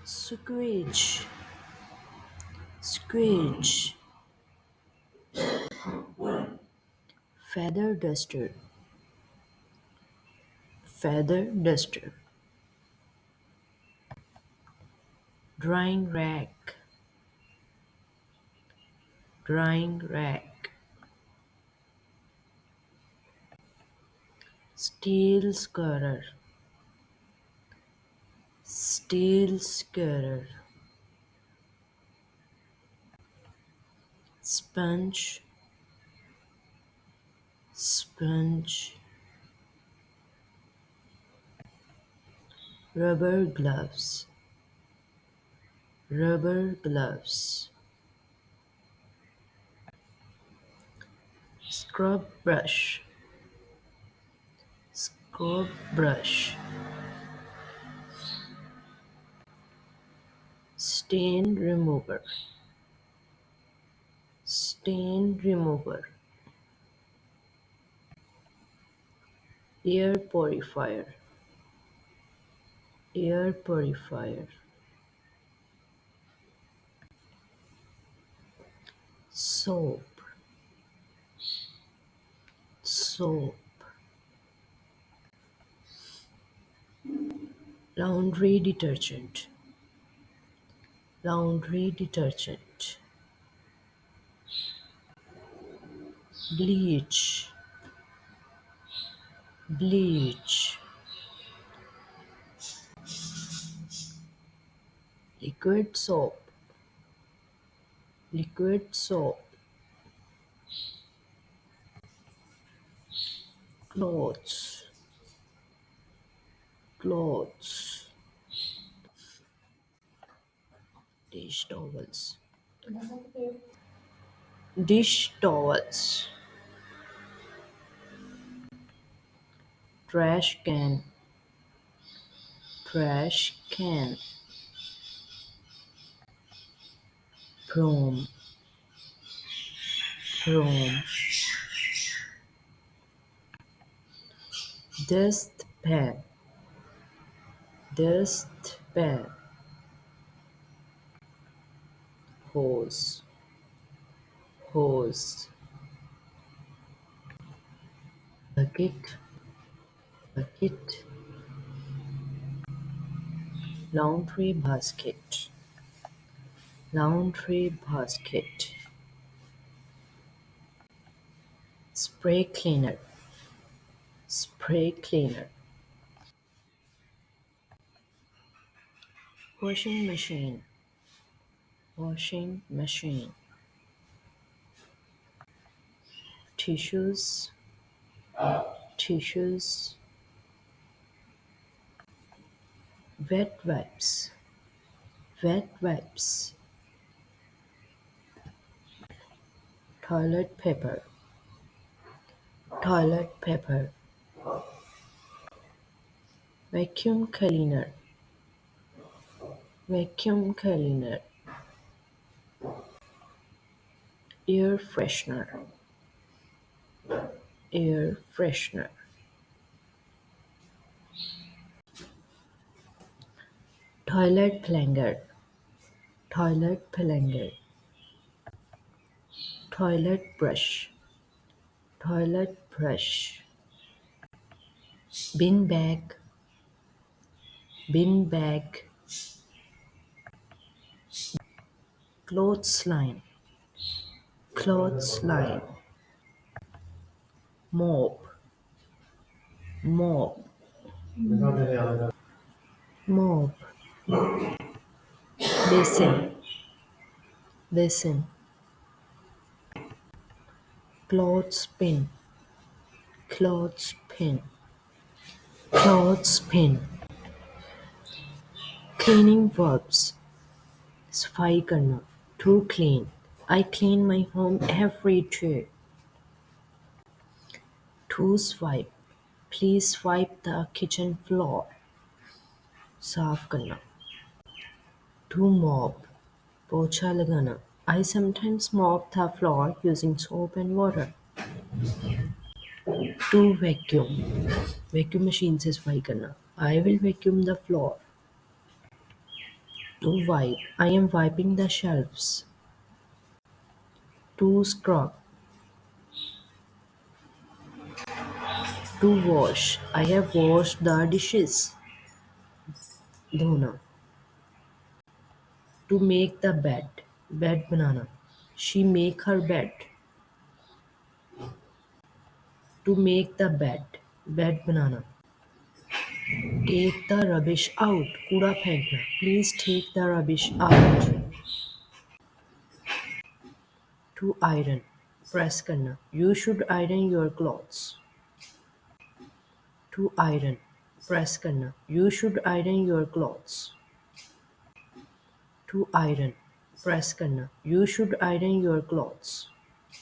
squidge, squidge, feather duster, feather duster, drying rack, drying rack, steel scourer, steel scourer, sponge, sponge, rubber gloves, rubber gloves, scrub brush, scrub brush, stain remover, stain remover, air purifier, air purifier, soap, soap, laundry detergent, laundry detergent, bleach, bleach, liquid soap, liquid soap, clothes, clothes, dish towels, dish towels, trash can, trash can, broom, broom, dustpan, dustpan, hose, hose, bucket, bucket, laundry basket, laundry basket, spray cleaner, spray cleaner, washing machine, washing machine, tissues, tissues, wet wipes, wet wipes, toilet paper, toilet paper, vacuum cleaner, vacuum cleaner, air freshener, air freshener, toilet plunger, toilet plunger, toilet brush, toilet brush, bin bag, bin bag, clothesline, clothesline, mop, mop, mop, basin, basin, clothespin, clothespin, clothespin, cleaning verbs, सफाई करना, to clean. I clean my home every day. To swipe, please swipe the kitchen floor. साफ करना. To mop, पोछा लगाना. I sometimes mop the floor using soap and water. To vacuum, vacuum machine से सफाई करना. I will vacuum the floor. To wipe. I am wiping the shelves. To scrub. To wash. I have washed the dishes. धोना. To make the bed. Bed banana. She make her bed. To make the bed. Bed banana. Take the rubbish out. कूड़ा फेंकना. Please take the rubbish out. To iron. Press करना. You should iron your clothes. To iron. Press करना. You should iron your clothes. To iron. Press करना. You should iron your clothes.